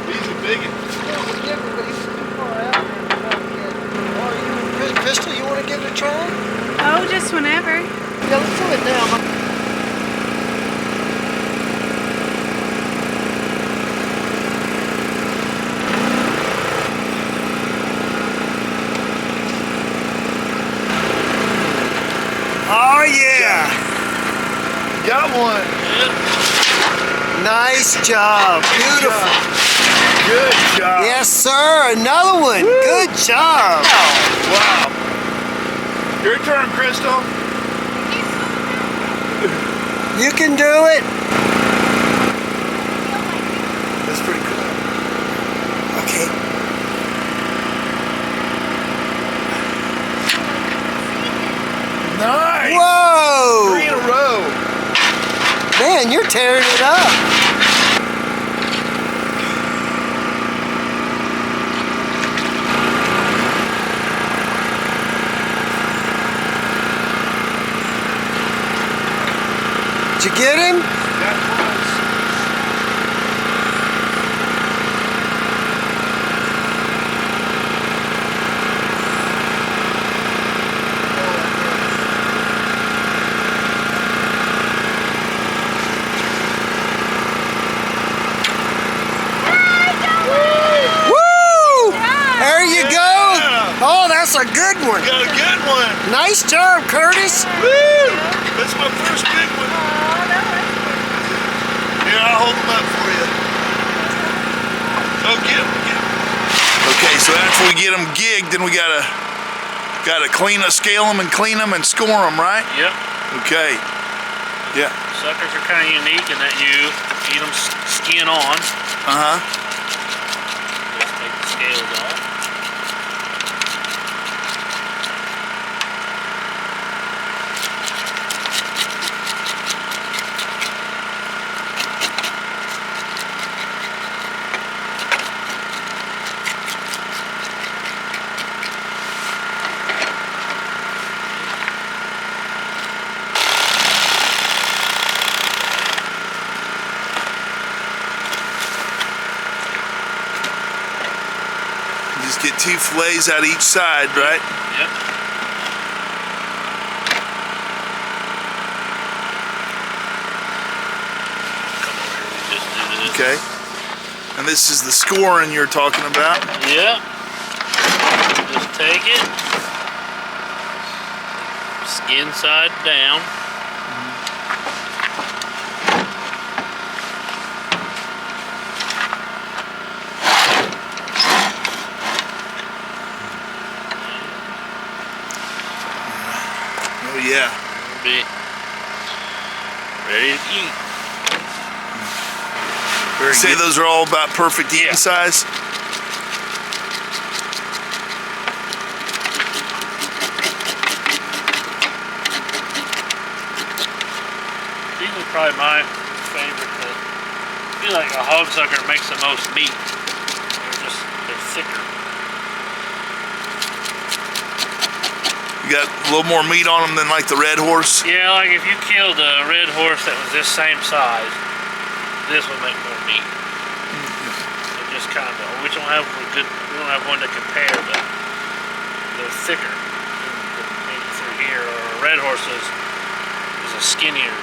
He's a big one. Yeah, but he was too far out there. Crystal, you want to give it a try? Oh, just whenever. Yeah, let's do it now. Oh, yeah. Got one. Nice job. Beautiful. Good job. Yes, sir. Another one. Woo. Good job. Wow. Your turn, Crystal. You can do it. That's pretty cool. Okay. Nice. Whoa. 3 in a row. Man, you're tearing it up. Did you get him? That was. Woo! There you go. Oh, that's a good one. Got a good one. Nice job, Curtis. Woo! That's my first big one. Here, I'll hold them up for you. Oh, get them. Okay, so after we get them gigged, then we gotta scale them and clean them and score them, right? Yep. Okay. Yeah. Suckers are kind of unique in that you eat them skin on. Uh-huh. Just take the scales off. Just get 2 fillets out each side, right? Yep. Come over here, we just do this. Okay. And this is the scoring you're talking about. Yep. Just take it. Skin side down. Oh, yeah. Be ready to eat. You say those are all about perfect eating size? These are probably my favorite. I feel like a hog sucker makes the most meat. They're thicker. You got a little more meat on them than like the red horse? Yeah, like if you killed a red horse that was this same size, this would make more meat. It just kind of, we don't have one to compare, but they're thicker than meat through here. Or a red horse is a skinnier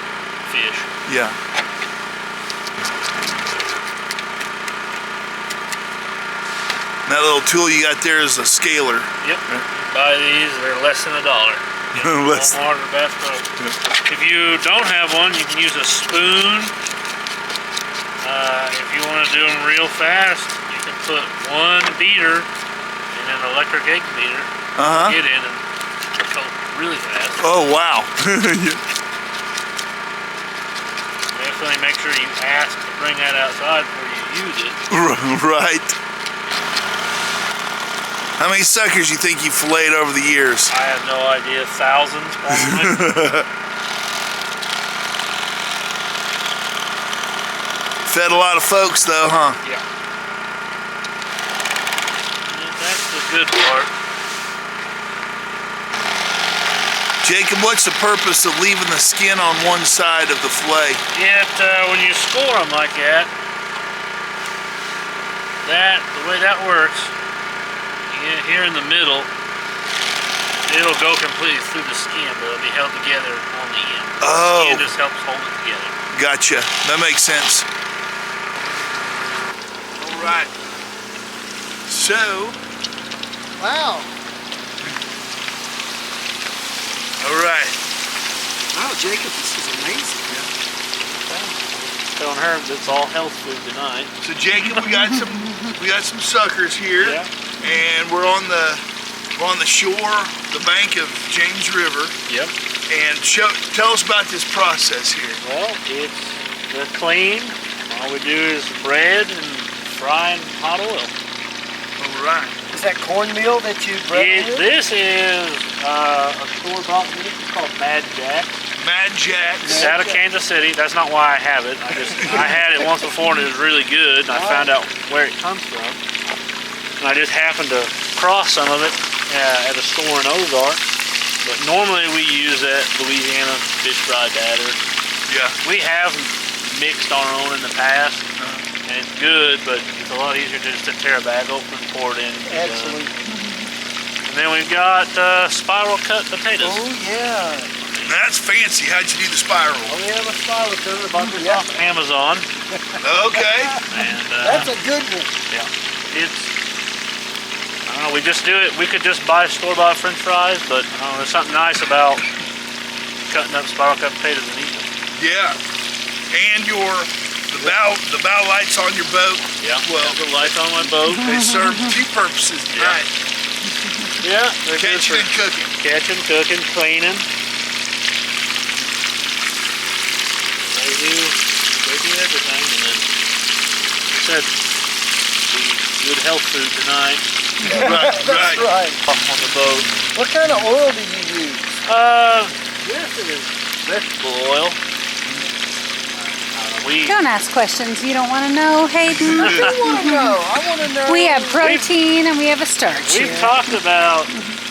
fish. Yeah. And that little tool you got there is a scaler. Yep. Buy these, they're less than $1. Less than- Walmart or Bass Pro. If you don't have one, you can use a spoon. If you want to do them real fast, you can put one beater in an electric egg beater. Uh-huh. Get in and really fast. Oh, wow. Definitely make sure you ask to bring that outside before you use it. Right. How many suckers you think you filleted over the years? I have no idea. Thousands, probably. Fed a lot of folks, though, huh? Yeah. That's the good part. Jacob, what's the purpose of leaving the skin on one side of the fillet? When you score them like that, the way that works, here in the middle, it'll go completely through the skin, but it'll be held together on the end. Oh. The skin just helps hold it together. Gotcha. That makes sense. All right. So, Wow. all right. Wow, Jacob, this is amazing. Telling her it's all health food tonight. So Jacob, we got some suckers here, Yeah. and we're on the shore, the bank of James River. Yep. And tell us about this process here. Well, they're clean. All we do is bread and fry in hot oil. All right. Is that cornmeal that you bread with? This is a store-bought meat. It's called Mad Jack. Mad Jack's. It's out of Kansas City. That's not why I have it. I had it once before and it was really good. And I found out where it comes from. And I just happened to cross some of it at a store in Ozarks. But normally we use that Louisiana fish fry batter. Yeah. We have mixed our own in the past. And it's good, but it's a lot easier just to tear a bag open and pour it in. Absolutely. And then we've got spiral cut potatoes. Oh, yeah. That's fancy. How'd you do the spiral? Oh, we have a spiral cutter about this off Amazon. Okay. And That's a good one. yeah, it's, I don't know, we just do it. We could just buy store-bought French fries, but there's something nice about cutting up spiral cut potatoes and eating them. Yeah. And the bow lights on your boat. Yeah, Well, the lights on my boat. they serve two purposes tonight. Yeah, they're good Catching for and cooking. catching, cooking, cleaning. They do everything, and then like I said, we good health food tonight. Right, That's right. Off on the boat. What kind of oil do you use? Yes, it is vegetable oil. We Don't ask questions you don't want to know, Hayden. I want to know. I want to know. We have protein and we have a starch we've here. talked about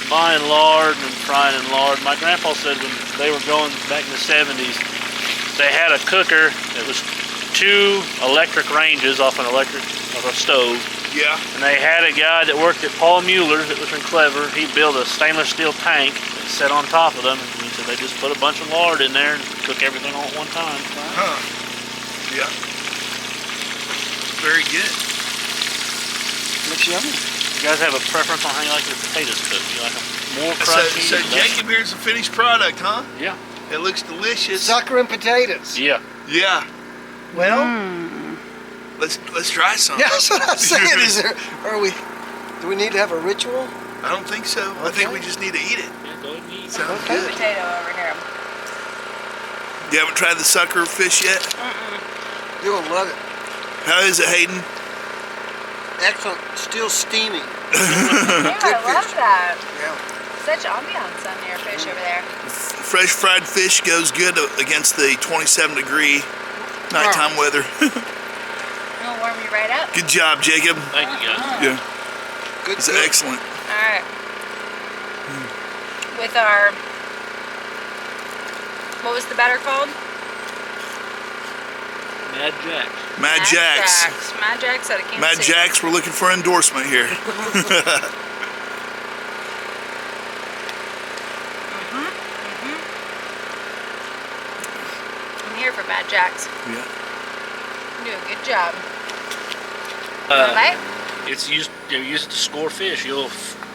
buying lard and frying in lard. My grandpa said when they were going back in the 70s, they had a cooker that was 2 electric ranges off a stove. Yeah. And they had a guy that worked at Paul Mueller's that was clever. He built a stainless steel tank that set on top of them. And he said they just put a bunch of lard in there and cook everything all at one time. Huh. Yeah. Very good. Looks yummy. You guys have a preference on how you like your potatoes cooked? You like them more So crunchy? less- Jacob, here's the finished product, huh? Yeah. It looks delicious. Sucker and potatoes. Yeah. Yeah. Well, Let's try some. yeah, that's what I'm saying. Do we need to have a ritual? I don't think so. I think Okay. we just need to eat it. Yeah, go ahead and eat. Sounds Okay. good. Potato over here. You haven't tried the sucker fish yet? You're gonna love it. How is it, Hayden? Excellent. Still steaming. Yeah, I love fish. that. Yeah. Such ambiance on your fish over there. Fresh fried fish goes good against the 27-degree nighttime weather. It'll warm you right up. Good job, Jacob. Thank you, guys. Yeah, Good. it's good. excellent. All right. With our, what was the batter called? Mad Jack. Mad Jacks. Mad Jacks out of Kansas Mad City. Jacks, we're looking for endorsement here. I'm here for Mad Jacks. Yeah. You do a good job. Uh, Right? It's used. You use it to score fish. You'll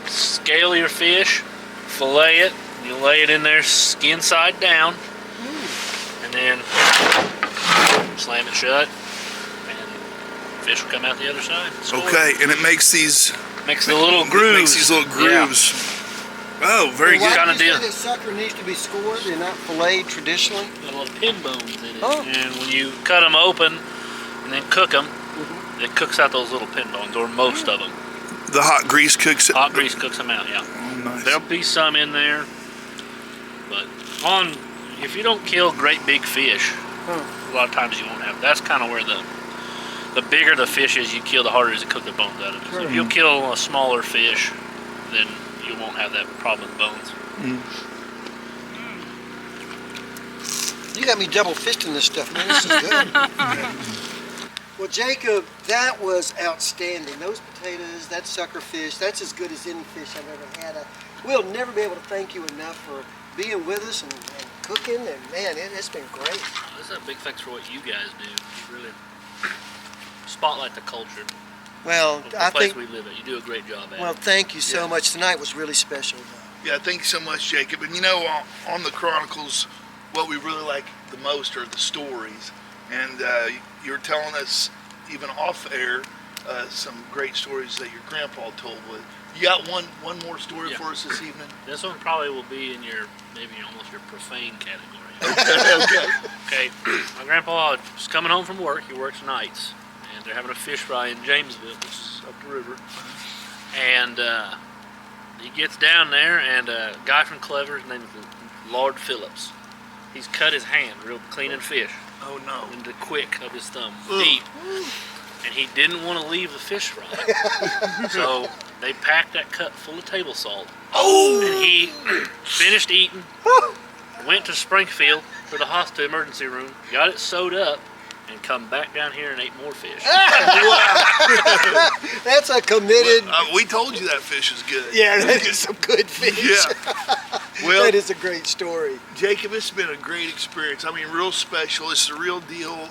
scale your fish, fillet it. You lay it in there skin side down, and then slam it shut, and fish will come out the other side. Score. Okay, and it makes these Makes the little grooves. Makes these little grooves. Oh, very Why good. Kinda do you deal. say that sucker needs to be scored and not filleted traditionally? Got little pin bones in it. Oh. And when you cut them open and then cook them, it cooks out those little pin bones, or most of them. The hot grease cooks it. Hot grease cooks them out, yeah. Oh, nice. There'll be some in there, but if you don't kill great big fish, a lot of times you won't have. That's kind of where the bigger the fish is you kill, the harder it is to cook the bones out of it. So if you'll kill a smaller fish, then you won't have that problem with bones. You got me double fisting this stuff, man. This is good. Well, Jacob, that was outstanding. Those potatoes, that sucker fish, that's as good as any fish I've ever had. We'll never be able to thank you enough for being with us and cooking, and man, it's been great. This is a big thanks for what you guys do. You really spotlight the culture. Well, The I place think, we live at. You do a great job at well, it. thank you so Yeah. much. Tonight was really special, though. Yeah, thank you so much, Jacob. And on the Chronicles, what we really like the most are the stories. And you're telling us, even off air, some great stories that your grandpa told. You got one more story Yeah. for us this evening? This one probably will be in maybe almost your profane category. Okay. Okay, my grandpa was coming home from work. He works nights, and they're having a fish fry in Jamesville, which is up the river. And he gets down there, and a guy from Clever, his name is Lord Phillips. He's cut his hand real cleaning fish Oh, no. into the quick of his thumb, Ugh. deep. And he didn't want to leave the fish fry. So they packed that cut full of table salt. Oh! And he finished eating, went to Springfield for the hospital emergency room, got it sewed up, and come back down here and ate more fish. That's a committed. We told you that fish is good. Yeah, that is some good fish. Yeah. Well, That is a great story. Jacob, it's been a great experience. I mean, real special. It's the real deal.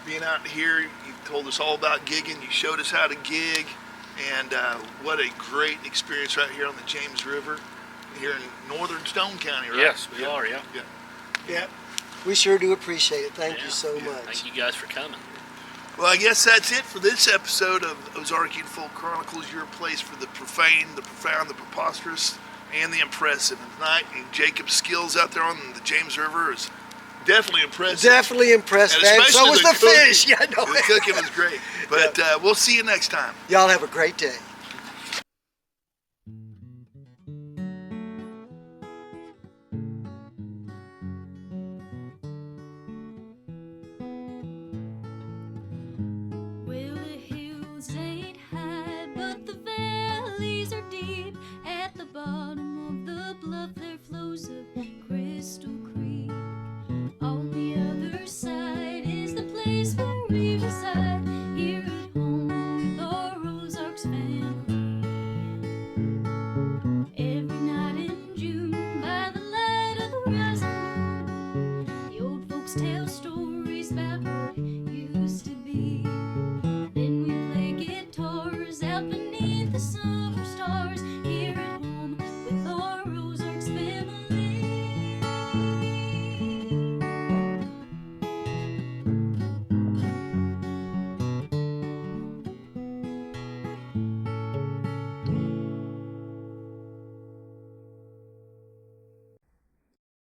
Being out here, you told us all about gigging. You showed us how to gig, and what a great experience right here on the James River, here in northern Stone County, right? Yes, we are, yeah. Yeah. Yeah. We sure do appreciate it. Thank you so Yeah. much. Thank you guys for coming. Well, I guess that's it for this episode of Ozarkian Folk Chronicles, your place for the profane, the profound, the preposterous, and the impressive. And tonight, Jacob's skills out there on the James River is definitely impressive. Definitely impressed, And man. So especially was the the fish. cooking. Yeah, I know. The cooking was great. But we'll see you next time. Y'all have a great day.